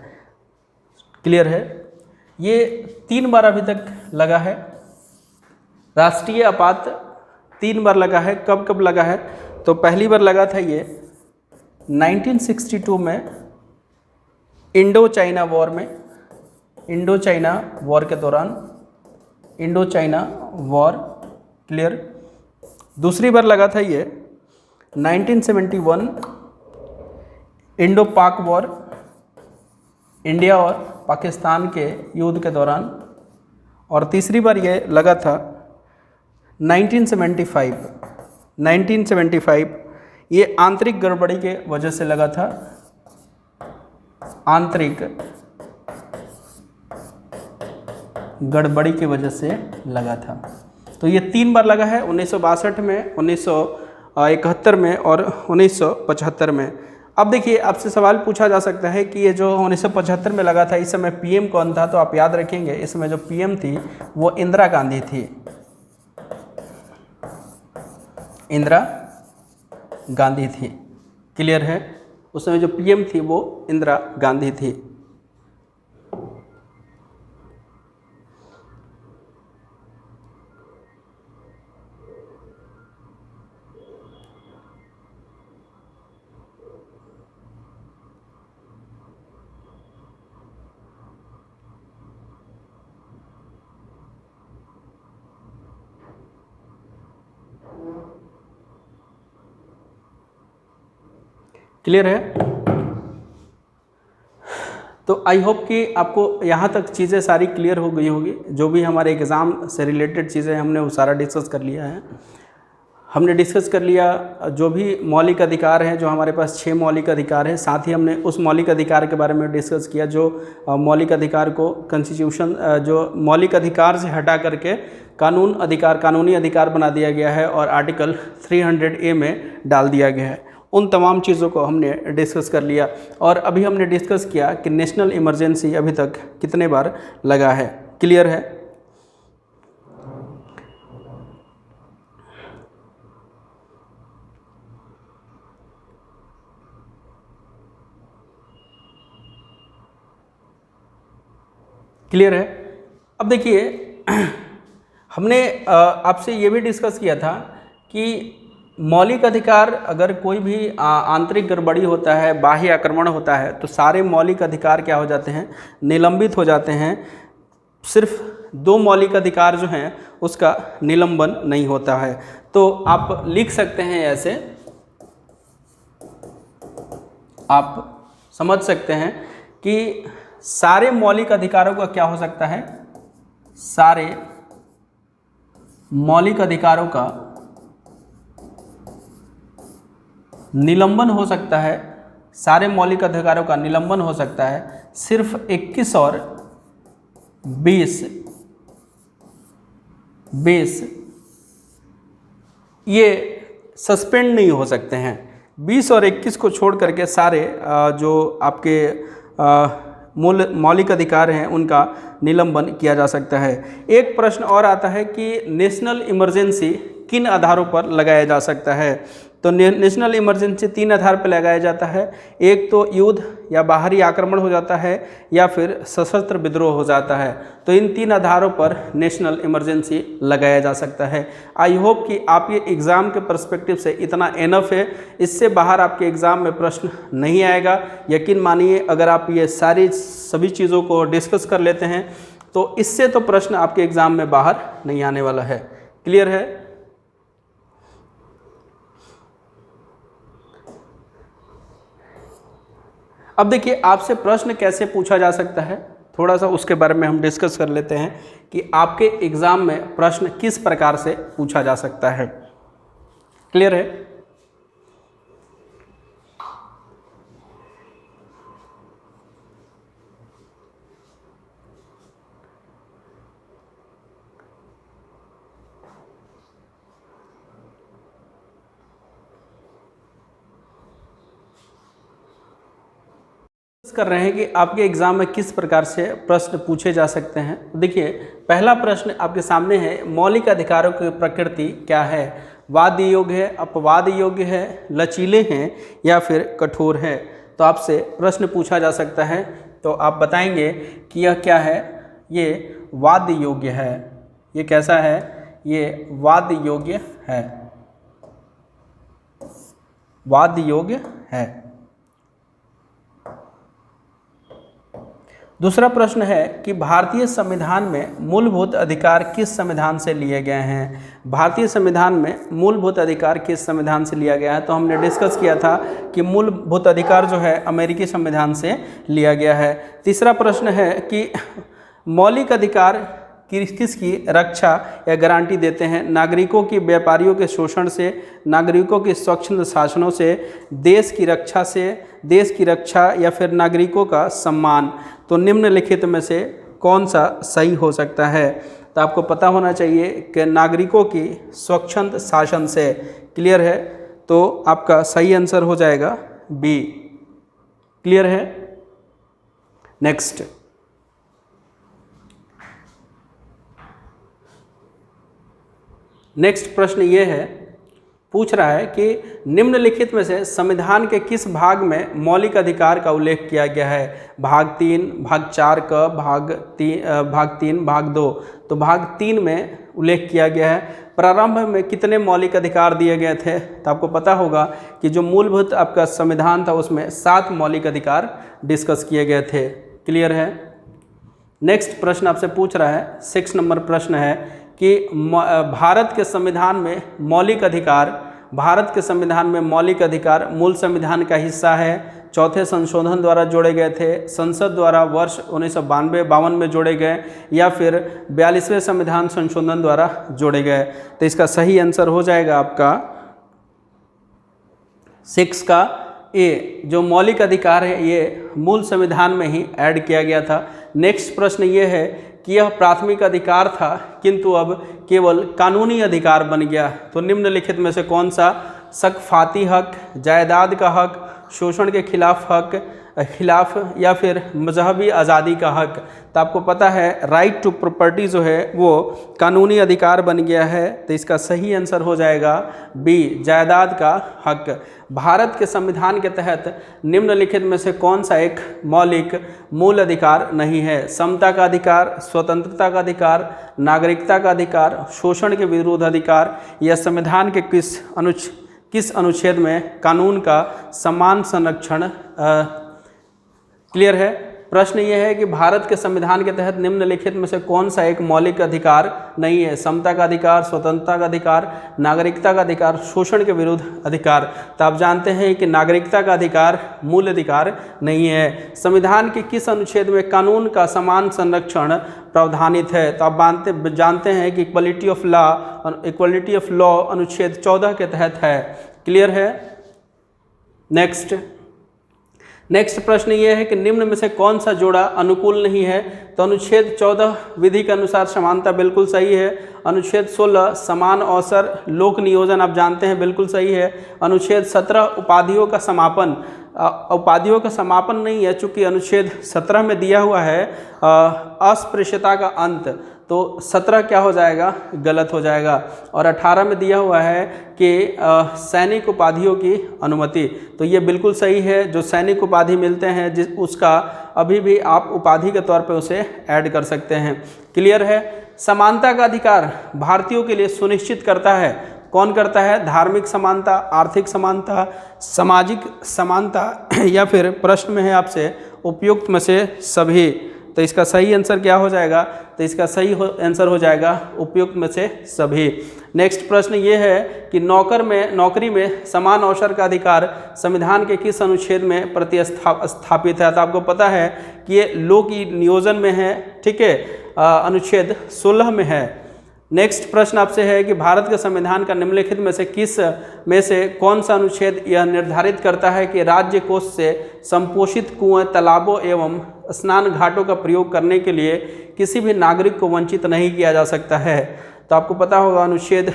क्लियर है। ये 3 बार अभी तक लगा है। राष्ट्रीय आपात 3 बार लगा है। कब कब लगा है? तो पहली बार लगा था ये 1962 में इंडो चाइना वॉर में, इंडो चाइना वॉर के दौरान, इंडो चाइना वॉर। क्लियर। दूसरी बार लगा था ये 1971 इंडो पाक वॉर, इंडिया और पाकिस्तान के युद्ध के दौरान। और तीसरी बार ये लगा था 1975 ये आंतरिक गड़बड़ी के वजह से लगा था, आंतरिक गड़बड़ी की वजह से लगा था। तो ये 3 बार लगा है, 1962 में, 1971 में और 1975 में। अब देखिए आपसे सवाल पूछा जा सकता है कि ये जो 1975 में लगा था इस समय पीएम कौन था? तो आप याद रखेंगे इस समय जो पीएम थी वो इंदिरा गांधी थी, इंदिरा गांधी थी। क्लियर है। उस समय जो पीएम थी वो इंदिरा गांधी थी। क्लियर है। तो आई होप कि आपको यहाँ तक चीज़ें सारी क्लियर हो गई होगी। जो भी हमारे एग्ज़ाम से रिलेटेड चीज़ें हमने वो सारा डिस्कस कर लिया है। हमने डिस्कस कर लिया जो भी मौलिक अधिकार हैं, जो हमारे पास 6 मौलिक अधिकार हैं। साथ ही हमने उस मौलिक अधिकार के बारे में डिस्कस किया जो मौलिक अधिकार को कॉन्स्टिट्यूशन जो मौलिक अधिकार से हटा करके कानूनी अधिकार बना दिया गया है और आर्टिकल 300A में डाल दिया गया है। उन तमाम चीज़ों को हमने डिस्कस कर लिया। और अभी हमने डिस्कस किया कि नेशनल इमरजेंसी अभी तक कितने बार लगा है। क्लियर है? क्लियर है? अब देखिए हमने आपसे ये भी डिस्कस किया था कि मौलिक अधिकार अगर कोई भी आंतरिक गड़बड़ी होता है, बाह्य आक्रमण होता है, तो सारे मौलिक अधिकार क्या हो जाते हैं? निलंबित हो जाते हैं। सिर्फ 2 मौलिक अधिकार जो हैं उसका निलंबन नहीं होता है। तो आप लिख सकते हैं ऐसे, आप समझ सकते हैं कि सारे मौलिक अधिकारों का क्या हो सकता है? सारे मौलिक अधिकारों का निलंबन हो सकता है। सारे मौलिक अधिकारों का निलंबन हो सकता है। सिर्फ 21 और 20 ये सस्पेंड नहीं हो सकते हैं। 20 और 21 को छोड़ करके सारे जो आपके मौलिक अधिकार हैं उनका निलंबन किया जा सकता है। एक प्रश्न और आता है कि नेशनल इमरजेंसी किन आधारों पर लगाया जा सकता है? तो नेशनल इमरजेंसी 3 आधार पर लगाया जाता है। एक तो युद्ध या बाहरी आक्रमण हो जाता है या फिर सशस्त्र विद्रोह हो जाता है। तो इन 3 आधारों पर नेशनल इमरजेंसी लगाया जा सकता है। आई होप कि आप ये एग्ज़ाम के पर्सपेक्टिव से इतना एनफ है। इससे बाहर आपके एग्ज़ाम में प्रश्न नहीं आएगा। यकीन मानिए, अगर आप ये सभी चीज़ों को डिस्कस कर लेते हैं तो इससे तो प्रश्न आपके एग्ज़ाम में बाहर नहीं आने वाला है। क्लियर है? अब देखिए आपसे प्रश्न कैसे पूछा जा सकता है, थोड़ा सा उसके बारे में हम डिस्कस कर लेते हैं कि आपके एग्ज़ाम में प्रश्न किस प्रकार से पूछा जा सकता है। क्लियर है? कर रहे हैं कि आपके एग्ज़ाम में किस प्रकार से प्रश्न पूछे जा सकते हैं। देखिए पहला प्रश्न आपके सामने है, मौलिक अधिकारों की प्रकृति क्या है? वाद योग्य है, अपवाद योग्य है, लचीले हैं या फिर कठोर है? तो आपसे प्रश्न पूछा जा सकता है तो आप बताएंगे कि यह क्या है? ये वाद योग्य है। ये कैसा है? ये वाद योग्य है। वाद योग्य है। दूसरा प्रश्न है कि भारतीय संविधान में मूलभूत अधिकार किस संविधान से लिए गए हैं? भारतीय संविधान में मूलभूत अधिकार किस संविधान से लिया गया है? तो हमने डिस्कस किया था कि मूलभूत अधिकार जो है अमेरिकी संविधान से लिया गया है। तीसरा प्रश्न है कि मौलिक अधिकार किसकी रक्षा या गारंटी देते हैं? नागरिकों की व्यापारियों के शोषण से, नागरिकों के स्वच्छंद शासनों से, देश की रक्षा या फिर नागरिकों का सम्मान। तो निम्नलिखित में से कौन सा सही हो सकता है? तो आपको पता होना चाहिए कि नागरिकों की स्वच्छंद शासन से। क्लियर है? तो आपका सही आंसर हो जाएगा बी। क्लियर है? नेक्स्ट प्रश्न ये है, पूछ रहा है कि निम्नलिखित में से संविधान के किस भाग में मौलिक अधिकार का उल्लेख किया गया है? भाग 3, भाग 4 का, भाग 3, भाग 2। तो भाग 3 में उल्लेख किया गया है। प्रारंभ में कितने मौलिक अधिकार दिए गए थे? तो आपको पता होगा कि जो मूलभूत आपका संविधान था उसमें 7 मौलिक अधिकार डिस्कस किए गए थे। क्लियर है? नेक्स्ट प्रश्न आपसे पूछ रहा है, 6 नंबर प्रश्न है कि भारत के संविधान में मौलिक अधिकार मूल संविधान का हिस्सा है, चौथे संशोधन द्वारा जोड़े गए थे, संसद द्वारा वर्ष 1992-52 में जोड़े गए, या फिर 42वें संविधान संशोधन द्वारा जोड़े गए। तो इसका सही आंसर हो जाएगा आपका 6 का ए। जो मौलिक अधिकार है ये मूल संविधान में ही ऐड किया गया था। नेक्स्ट प्रश्न ये है कि यह प्राथमिक अधिकार था किंतु अब केवल कानूनी अधिकार बन गया। तो निम्नलिखित में से कौन सा? सकफाती हक, जायदाद का हक, शोषण के खिलाफ या फिर मजहबी आज़ादी का हक। तो आपको पता है राइट टू प्रॉपर्टी जो है वो कानूनी अधिकार बन गया है। तो इसका सही आंसर हो जाएगा बी, जायदाद का हक। भारत के संविधान के तहत निम्नलिखित में से कौन सा एक मौलिक मूल अधिकार नहीं है? समता का अधिकार, स्वतंत्रता का अधिकार, नागरिकता का अधिकार, शोषण के विरुद्ध अधिकार, या संविधान के किस अनुच्छेद में कानून का समान संरक्षण क्लियर है? प्रश्न ये है कि भारत के संविधान के तहत निम्नलिखित में से कौन सा एक मौलिक अधिकार नहीं है? समता का अधिकार, स्वतंत्रता का अधिकार, नागरिकता का अधिकार, शोषण के विरुद्ध अधिकार। तो आप जानते हैं कि नागरिकता का अधिकार मूल अधिकार नहीं है। संविधान के किस अनुच्छेद में कानून का समान संरक्षण प्रावधानित है? तो आप जानते हैं कि इक्वलिटी ऑफ लॉ अनुच्छेद 14 के तहत है। क्लियर है? नेक्स्ट प्रश्न ये है कि निम्न में से कौन सा जोड़ा अनुकूल नहीं है? तो अनुच्छेद 14 विधि के अनुसार समानता बिल्कुल सही है। अनुच्छेद 16 समान अवसर लोक नियोजन आप जानते हैं बिल्कुल सही है। अनुच्छेद 17 उपाधियों का समापन, उपाधियों का समापन नहीं है चूँकि अनुच्छेद 17 में दिया हुआ है अस्पृश्यता का अंत, तो 17 क्या हो जाएगा? गलत हो जाएगा। और 18 में दिया हुआ है कि सैनिक उपाधियों की अनुमति, तो ये बिल्कुल सही है। जो सैनिक उपाधि मिलते हैं उसका अभी भी आप उपाधि के तौर पे उसे ऐड कर सकते हैं। क्लियर है? समानता का अधिकार भारतीयों के लिए सुनिश्चित करता है। कौन करता है? धार्मिक समानता, आर्थिक समानता, सामाजिक समानता, या फिर प्रश्न में है आपसे उपयुक्त में से सभी। तो इसका सही आंसर क्या हो जाएगा? तो इसका सही आंसर हो जाएगा उपयुक्त में से सभी। नेक्स्ट प्रश्न ये है कि नौकरी में समान अवसर का अधिकार संविधान के किस अनुच्छेद में प्रतिस्थापित है? तो आपको पता है कि ये लोक नियोजन में है, ठीक है, अनुच्छेद 16 में है। नेक्स्ट प्रश्न आपसे है कि भारत के संविधान का निम्नलिखित में से कौन सा अनुच्छेद यह निर्धारित करता है कि राज्य कोष से संपोषित कुएं, तालाबों एवं स्नान घाटों का प्रयोग करने के लिए किसी भी नागरिक को वंचित नहीं किया जा सकता है? तो आपको पता होगा अनुच्छेद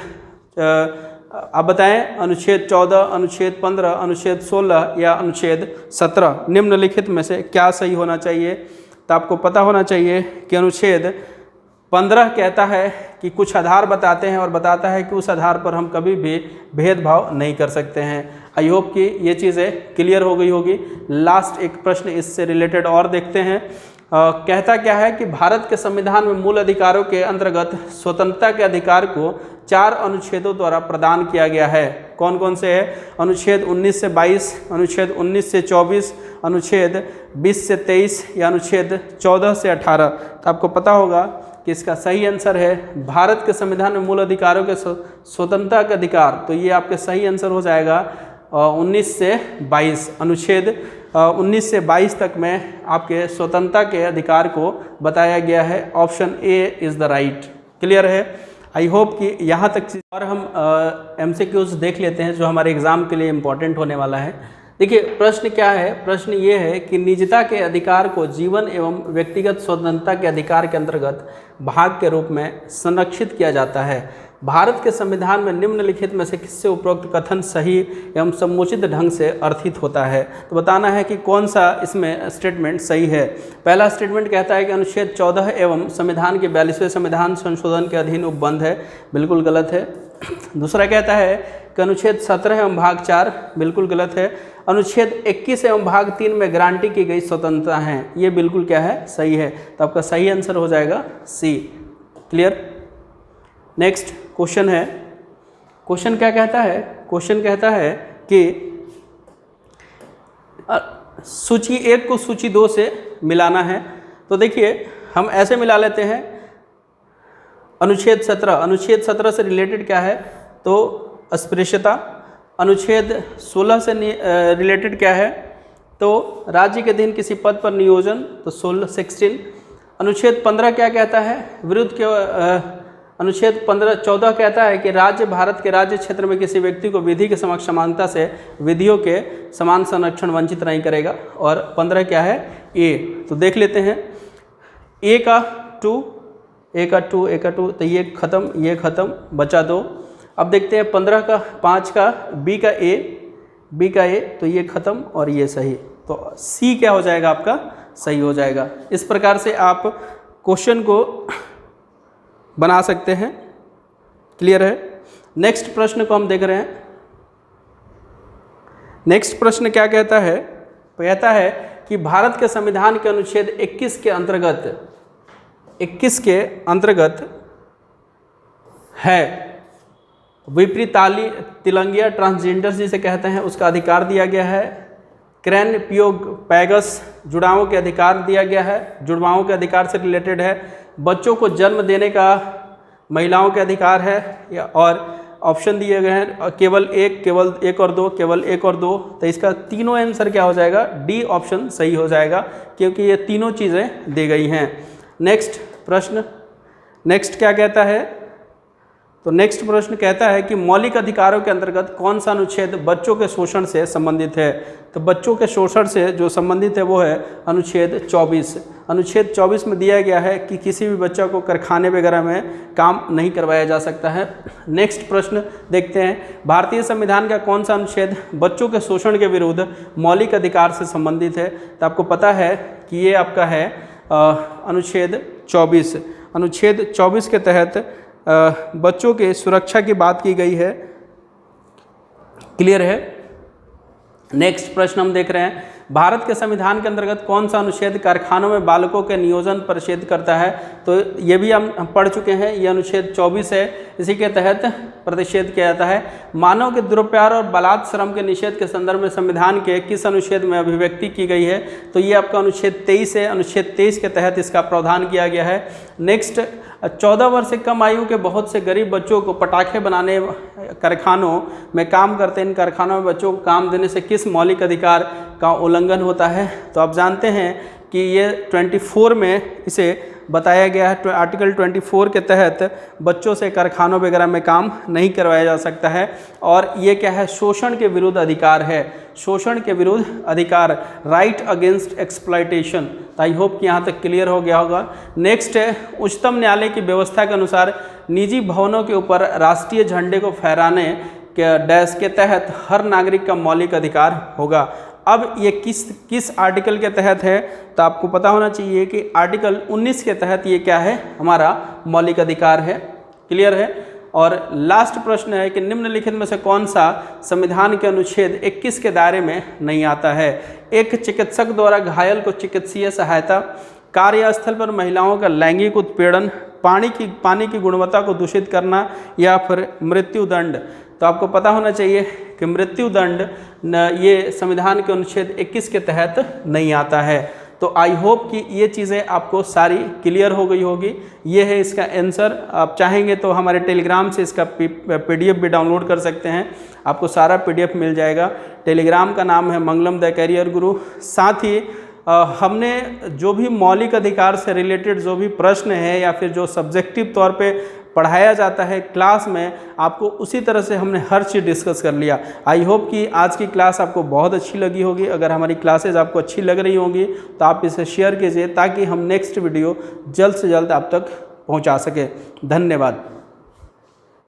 आप बताएं, अनुच्छेद 14, अनुच्छेद 15, अनुच्छेद 16 या अनुच्छेद 17 निम्नलिखित में से क्या सही होना चाहिए? तो आपको पता होना चाहिए कि अनुच्छेद 15 कहता है कि कुछ आधार बताते हैं और बताता है कि उस आधार पर हम कभी भी भेदभाव नहीं कर सकते हैं। आई होप कि ये चीज़ें क्लियर हो गई होगी। लास्ट एक प्रश्न इससे रिलेटेड और देखते हैं। कहता क्या है कि भारत के संविधान में मूल अधिकारों के अंतर्गत स्वतंत्रता के अधिकार को 4 अनुच्छेदों द्वारा प्रदान किया गया है। कौन कौन से है? अनुच्छेद 19 से 22, अनुच्छेद 19 से 24, अनुच्छेद 20 से 23 या अनुच्छेद 14 से 18। तो आपको पता होगा कि इसका सही आंसर है भारत के संविधान में मूल अधिकारों के स्वतंत्रता के अधिकार। तो ये आपके सही आंसर हो जाएगा 19 से 22। अनुच्छेद 19 से 22 तक में आपके स्वतंत्रता के अधिकार को बताया गया है। Option A is the right. Clear है? आई होप कि यहाँ तक। और हम MCQs देख लेते हैं जो हमारे एग्ज़ाम के लिए इम्पोर्टेंट होने वाला है। देखिए प्रश्न क्या है? प्रश्न ये है कि निजता के अधिकार को जीवन एवं व्यक्तिगत स्वतंत्रता के अधिकार के अंतर्गत भाग के रूप में संरक्षित किया जाता है। भारत के संविधान में निम्नलिखित में से किससे उपरोक्त कथन सही एवं समुचित ढंग से अर्थित होता है? तो बताना है कि कौन सा इसमें स्टेटमेंट सही है। पहला स्टेटमेंट कहता है कि अनुच्छेद 14 एवं संविधान के 42वें संविधान संशोधन के अधीन उपबंध है, बिल्कुल गलत है। दूसरा कहता है कि अनुच्छेद 17 एवं भाग 4, बिल्कुल गलत है। अनुच्छेद 21 एवं भाग 3 में गारंटी की गई स्वतंत्रता है, ये बिल्कुल क्या है? सही है। तो आपका सही आंसर हो जाएगा सी। क्लियर? नेक्स्ट क्वेश्चन है। क्वेश्चन क्या कहता है? क्वेश्चन कहता है कि सूची 1 को सूची 2 से मिलाना है। तो देखिए हम ऐसे मिला लेते हैं। अनुच्छेद 17 से रिलेटेड क्या है? तो अस्पृश्यता। अनुच्छेद 16 से रिलेटेड क्या है? तो राज्य के अधीन किसी पद पर नियोजन, तो 16। अनुच्छेद 15 क्या कहता है? विरुद्ध के अनुच्छेद 14 कहता है कि राज्य भारत के राज्य क्षेत्र में किसी व्यक्ति को विधि के समक्ष समानता से विधियों के समान संरक्षण वंचित नहीं करेगा। और 15 क्या है? ए। तो देख लेते हैं, ए का 2, तो ये ख़त्म, बचा 2। अब देखते हैं 15 का 5 का बी का ए, तो ये ख़त्म और ये सही। तो सी क्या हो जाएगा आपका? सही हो जाएगा। इस प्रकार से आप क्वेश्चन को बना सकते हैं। क्लियर है? नेक्स्ट प्रश्न को हम देख रहे हैं। नेक्स्ट प्रश्न क्या कहता है? कहता है कि भारत के संविधान के अनुच्छेद 21 के अंतर्गत है विपरीताली तिलंगिया ट्रांसजेंडर जिसे कहते हैं उसका अधिकार दिया गया है। क्रैन पियोग पैगस जुड़ावों के अधिकार दिया गया है, जुड़वाओं के अधिकार से रिलेटेड है। बच्चों को जन्म देने का महिलाओं के अधिकार है। और ऑप्शन दिए गए हैं केवल एक और दो। तो इसका तीनों आंसर क्या हो जाएगा? डी ऑप्शन सही हो जाएगा, क्योंकि ये तीनों चीज़ें दी गई हैं। नेक्स्ट प्रश्न, नेक्स्ट क्या कहता है? तो नेक्स्ट प्रश्न कहता है कि मौलिक अधिकारों के अंतर्गत कौन सा अनुच्छेद बच्चों के शोषण से संबंधित है? तो बच्चों के शोषण से जो संबंधित है वो है अनुच्छेद 24। अनुच्छेद 24 में दिया गया है कि किसी भी बच्चा को कारखाने वगैरह में काम नहीं करवाया जा सकता है। नेक्स्ट प्रश्न देखते हैं, भारतीय संविधान का कौन सा अनुच्छेद बच्चों के शोषण के विरुद्ध मौलिक अधिकार से संबंधित है? तो आपको पता है कि ये आपका है अनुच्छेद 24। अनुच्छेद 24 के तहत बच्चों के सुरक्षा की बात की गई है। क्लियर है? नेक्स्ट प्रश्न हम देख रहे हैं, भारत के संविधान के अंतर्गत कौन सा अनुच्छेद कारखानों में बालकों के नियोजन पर निषेध करता है? तो ये भी हम पढ़ चुके हैं, ये अनुच्छेद 24 है। इसी के तहत प्रतिषेध किया जाता है। मानव के दुरुपयोग और बलात् श्रम के निषेध के संदर्भ में संविधान के किस अनुच्छेद में अभिव्यक्ति की गई है? तो ये आपका अनुच्छेद 23 है। अनुच्छेद 23 के तहत इसका प्रावधान किया गया है। नेक्स्ट, 14 वर्ष से कम आयु के बहुत से गरीब बच्चों को पटाखे बनाने कारखानों में काम करते हैं। इन कारखानों में बच्चों को काम देने से किस मौलिक अधिकार का उल्लंघन होता है? तो आप जानते हैं कि ये 24 में इसे बताया गया है। आर्टिकल 24 के तहत बच्चों से कारखानों वगैरह में काम नहीं करवाया जा सकता है। और ये क्या है? शोषण के विरुद्ध अधिकार है। शोषण के विरुद्ध अधिकार, राइट अगेंस्ट एक्सप्लॉयटेशन। तो आई होप कि यहाँ तक क्लियर हो गया होगा। नेक्स्ट है, उच्चतम न्यायालय की व्यवस्था के अनुसार निजी भवनों के ऊपर राष्ट्रीय झंडे को फहराने के डैश के तहत हर नागरिक का मौलिक अधिकार होगा। अब ये किस आर्टिकल के तहत है? तो आपको पता होना चाहिए कि आर्टिकल 19 के तहत ये क्या है? हमारा मौलिक अधिकार है। क्लियर है? और लास्ट प्रश्न है कि निम्नलिखित में से कौन सा संविधान के अनुच्छेद 21 के दायरे में नहीं आता है? एक चिकित्सक द्वारा घायल को चिकित्सीय सहायता, कार्यस्थल पर महिलाओं का लैंगिक उत्पीड़न, पानी की गुणवत्ता को दूषित करना, या फिर मृत्युदंड। तो आपको पता होना चाहिए कि मृत्युदंड ये संविधान के अनुच्छेद 21 के तहत नहीं आता है। तो आई होप कि ये चीज़ें आपको सारी क्लियर हो गई होगी। ये है इसका आंसर। आप चाहेंगे तो हमारे टेलीग्राम से इसका PDF भी डाउनलोड कर सकते हैं। आपको सारा PDF मिल जाएगा। टेलीग्राम का नाम है मंगलम द कैरियर गुरु। साथ ही हमने जो भी मौलिक अधिकार से रिलेटेड जो भी प्रश्न है या फिर जो सब्जेक्टिव तौर पे पढ़ाया जाता है क्लास में, आपको उसी तरह से हमने हर चीज़ डिस्कस कर लिया। आई होप कि आज की क्लास आपको बहुत अच्छी लगी होगी। अगर हमारी क्लासेज आपको अच्छी लग रही होंगी तो आप इसे शेयर कीजिए ताकि हम नेक्स्ट वीडियो जल्द से जल्द आप तक पहुंचा सके। धन्यवाद।